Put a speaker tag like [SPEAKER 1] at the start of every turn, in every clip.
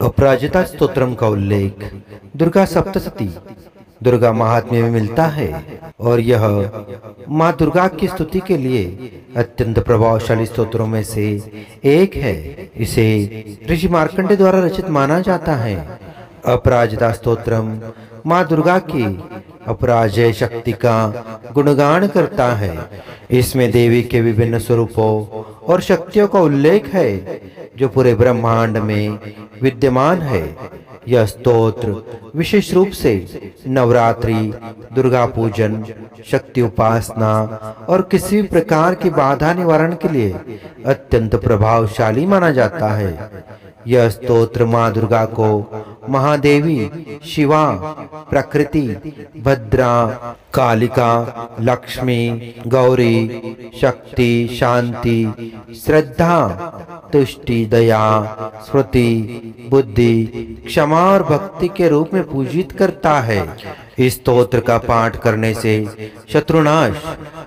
[SPEAKER 1] अपराजिता स्तोत्रम का उल्लेख दुर्गा सप्तशती दुर्गा महात्म्य में मिलता है और यह माँ दुर्गा की स्तुति के लिए अत्यंत प्रभावशाली स्तोत्रों में से एक है। इसे ऋषि मार्कंडे द्वारा रचित माना जाता है। अपराजिता स्तोत्रम माँ दुर्गा की अपराजय शक्ति का गुणगान करता है। इसमें देवी के विभिन्न स्वरूपों और शक्तियों का उल्लेख है जो पूरे ब्रह्मांड में विद्यमान है। यह स्तोत्र विशेष रूप से नवरात्रि, दुर्गा पूजन, शक्ति उपासना और किसी भी प्रकार की बाधा निवारण के लिए अत्यंत प्रभावशाली माना जाता है। यह स्तोत्र माँ दुर्गा को महादेवी, शिवा, प्रकृति, भद्रा, कालिका, लक्ष्मी, गौरी, शक्ति, शांति, श्रद्धा, तुष्टि, दया, स्मृति, बुद्धि, क्षमा और भक्ति के रूप में पूजित करता है। इस स्तोत्र का पाठ करने से शत्रुनाश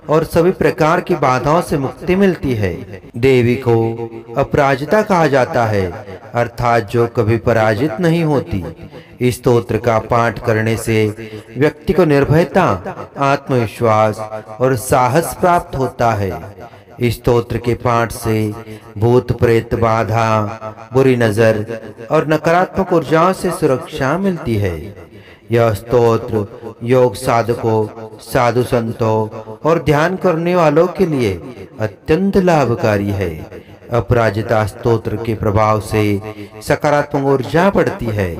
[SPEAKER 1] और सभी प्रकार की बाधाओं से मुक्ति मिलती है। देवी को अपराजिता कहा जाता है, अर्थात जो कभी पराजित नहीं होती। इस स्तोत्र का पाठ करने से व्यक्ति को निर्भयता, आत्मविश्वास और साहस प्राप्त होता है। इस स्तोत्र के पाठ से भूत प्रेत बाधा, बुरी नजर और नकारात्मक ऊर्जाओं से सुरक्षा मिलती है। यह स्तोत्र योग साधकों, साधु संतों और ध्यान करने वालों के लिए अत्यंत लाभकारी है। अपराजिता स्तोत्र के प्रभाव से सकारात्मक ऊर्जा बढ़ती है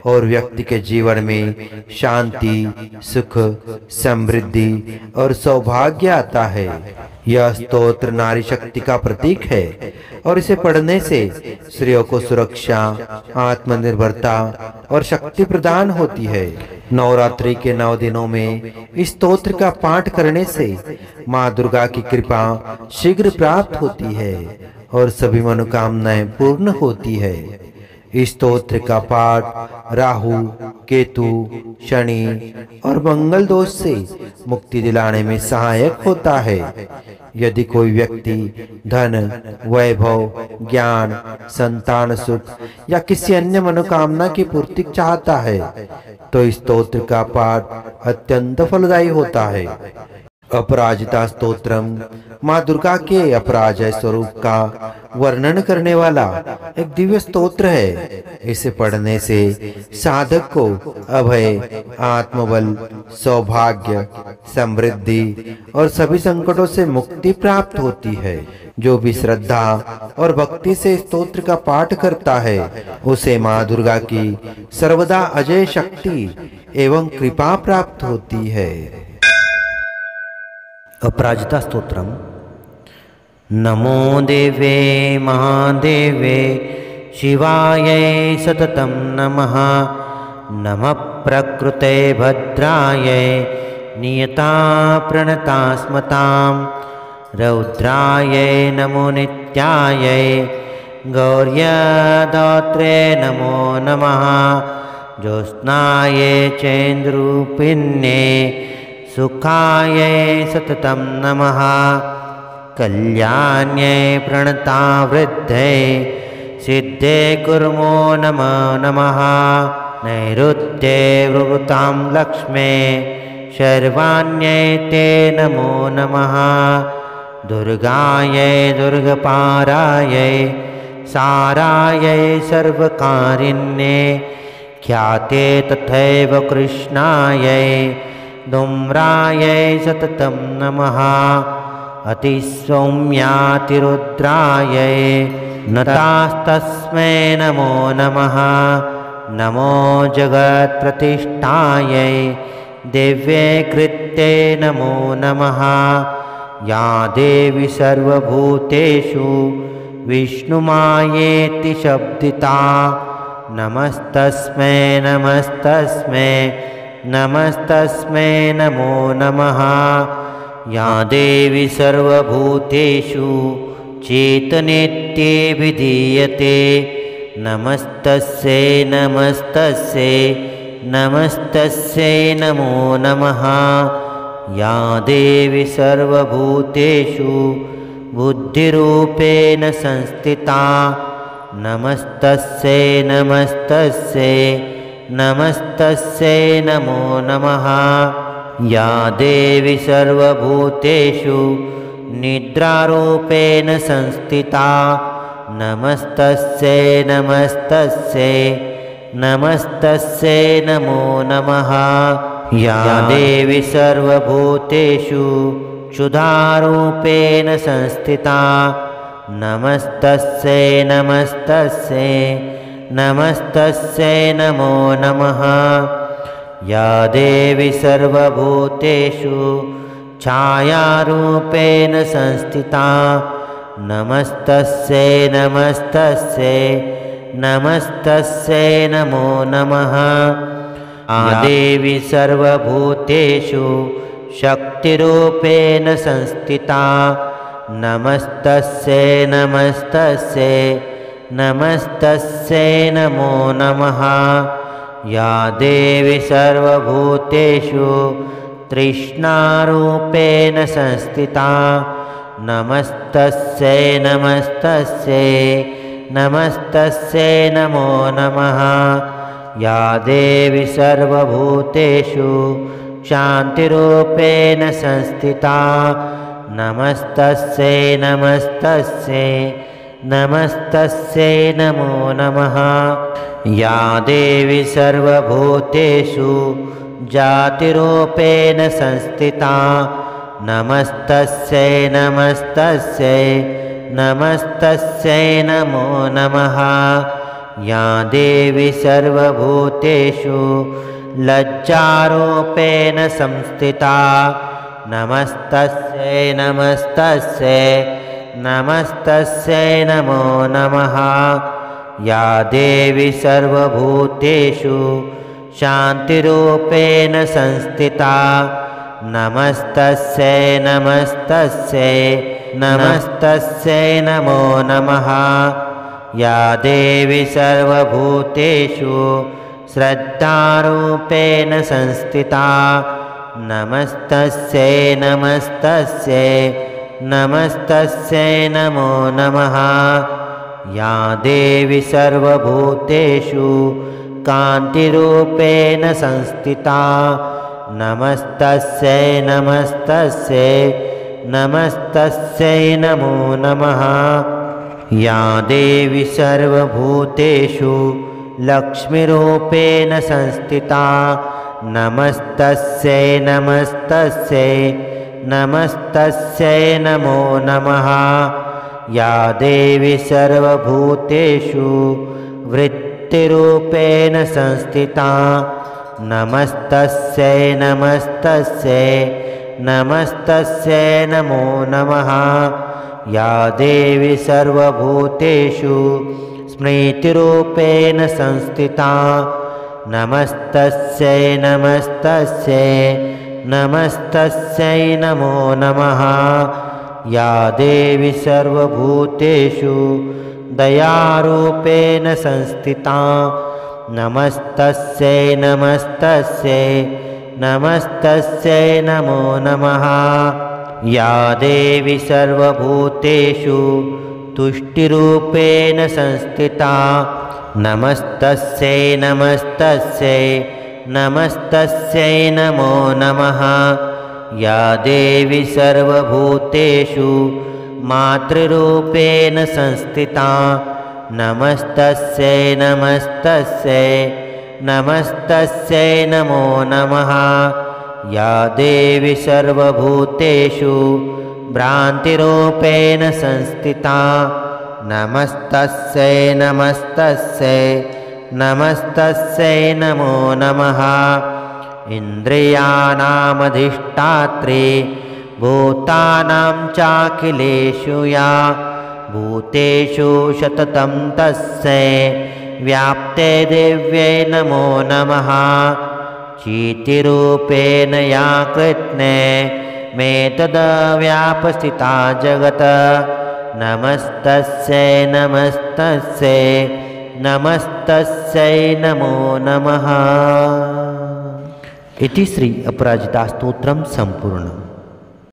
[SPEAKER 1] और व्यक्ति के जीवन में शांति, सुख, समृद्धि और सौभाग्य आता है। यह स्तोत्र नारी शक्ति का प्रतीक है और इसे पढ़ने से स्त्रियों को सुरक्षा, आत्मनिर्भरता और शक्ति प्रदान होती है। नवरात्रि के 9 दिनों में इस स्तोत्र का पाठ करने से माँ दुर्गा की कृपा शीघ्र प्राप्त होती है और सभी मनोकामनाएं पूर्ण होती है। इस स्तोत्र का पाठ राहु, केतु, शनि और मंगल दोष से मुक्ति दिलाने में सहायक होता है। यदि कोई व्यक्ति धन, वैभव, ज्ञान, संतान सुख या किसी अन्य मनोकामना की पूर्ति चाहता है तो इस स्तोत्र का पाठ अत्यंत फलदायी होता है। अपराजिता स्तोत्रम माँ दुर्गा के अपराजय स्वरूप का वर्णन करने वाला एक दिव्य स्तोत्र है। इसे पढ़ने से साधक को अभय, आत्मबल, सौभाग्य, समृद्धि और सभी संकटों से मुक्ति प्राप्त होती है। जो भी श्रद्धा और भक्ति से स्तोत्र का पाठ करता है उसे माँ दुर्गा की सर्वदा अजय शक्ति एवं कृपा प्राप्त होती है। अपराजिता स्तोत्रम नमो देवे महादेवे शिवायै सततं नमः। नमः प्रकृते भद्रायै नियता प्रणता स्मतां। रौद्रायै नमो नित्यायै गौर्यदात्रे नमो नमः। ज्योत्स्नायै चेन्द्रूपिण्ये सुखायै सततं नमः। कल्याण्यै प्रणतावृद्धै सिद्धे कुर्मो नमो नमः। नैऋत्ये वृवृतां लक्ष्मे शर्वाण्यै ते नमो नमः। दुर्गायै दुर्गपारायै सारायै सर्वकारिण्ये ख्याते तथैव कृष्णायै धूम्रायै सततं नमः। अतिसौम्यातिरुद्रायै नतास्तस्मै नमो नमः। नमो जगत्प्रतिष्ठायै दिव्ये कृत्ये नमो नमः। या देवी सर्वभूतेषु विष्णुमायेति शब्दिता नमस्तस्मै नमस्तस्मै नमस्तस्मै नमो नमः। या देवी सर्वभूतेषु चेतनेत्यभिधीयते नमस्तस्यै नमस्तस्यै नमस्तस्यै नमो नमः। या देवी सर्वभूतेषु बुद्धिरूपेण संस्थिता
[SPEAKER 2] नमस्तस्यै नमस्तस्यै नमस्तस्यै नमो नमः। या देवी सर्वभूतेषु निद्रारूपेण संस्थिता नमस्तस्यै नमस्तस्यै नमस्तस्यै नमो नमः। या देवी सर्वभूतेषु क्षुधारूपेण संस्थिता नमस्तस्यै नमस्तस्यै नमस्तस्यै नमो नमः। या देवी सर्वभूतेषु छायारूपेण संस्थिता नमस्तस्यै नमस्तस्यै नमस्तस्यै नमो नमः। या देवी सर्वभूतेषु शक्तिरूपेण संस्थिता नमस्तस्यै नमस्तस्यै नमस्तस्यै नमो नमः। या देवी सर्वभूतेषु तृष्णारूपेण संस्थिता नमस्तस्यै नमस्तस्यै नमस्तस्यै नमो नमः। या देवी सर्वभूतेषु शान्तिरूपेण संस्थिता नमस्तस्यै नमस्तस्यै नमस्तस्यै नमो नमः। या देवी सर्वभूतेषु जातिरूपेण संस्थिता नमस्तस्यै नमस्तस्यै नमस्तस्यै नमो नमः। या देवी सर्वभूतेषु लज्जारूपेण संस्थिता नमस्तस्यै नमस्तस्यै नमस्तस्यै नमो नमः। या देवी सर्वभूतेषु शान्तिरूपेण संस्थिता नमस्तस्यै नमस्तस्यै नमस्तस्यै नमो नमः। या देवी सर्वभूतेषु श्रद्धारूपेण संस्थिता नमस्तस्यै नमस्तस्यै नमस्तस्यै नमो नमः। या देवी सर्वभूतेषु कान्तिरूपेण संस्थिता नमस्तस्यै नमस्तस्यै नमस्तस्यै नमो नमः। या देवी सर्वभूतेषु लक्ष्मीरूपेण संस्थिता नमस्तस्यै नमस्तस्यै नमस्तस्यै नमो नमः। या देवी सर्वभूतेषु वृत्तिरूपेण संस्थिता नमस्तस्यै नमस्तस्यै नमस्तस्यै नमो नमः। या देवी सर्वभूतेषु स्मृतिरूपेण संस्थिता नमस्तस्यै नमस्तस्यै नमस्तस्यै नमो नमः। या देवी सर्वभूतेषु दयारूपेण संस्थिता नमस्तस्यै नमस्तस्यै नमस्तस्यै नमो नमः। या देवी सर्वभूतेषु तुष्टिरूपेण संस्थिता नमस्तस्यै नमस्तस्यै नमस्तस्यै नमो नमः। या देवी सर्वभूतेषु मातृरूपेण संस्थिता नमस्तस्यै नमस्तस्यै नमस्तस्यै नमो नमः। या देवी सर्वभूतेषु भ्रान्तिरूपेण संस्थिता नमस्तस्यै नमस्तस्यै नमस्तस्यै नमो नमः। इन्द्रियाणामधिष्ठात्री भूतानां चाखिलेषु या भूतेषु सततं तस्यै व्याप्ते दिव्यै नमो नमः। चीतिरूपेण या कृत्स्ने मेतद्व्यापस्थिता जगत् नमस्तस्यै नमस्तस्यै नमस्तस्यै नमो नमः। इति श्री अपराजिता स्तोत्रम संपूर्णम्।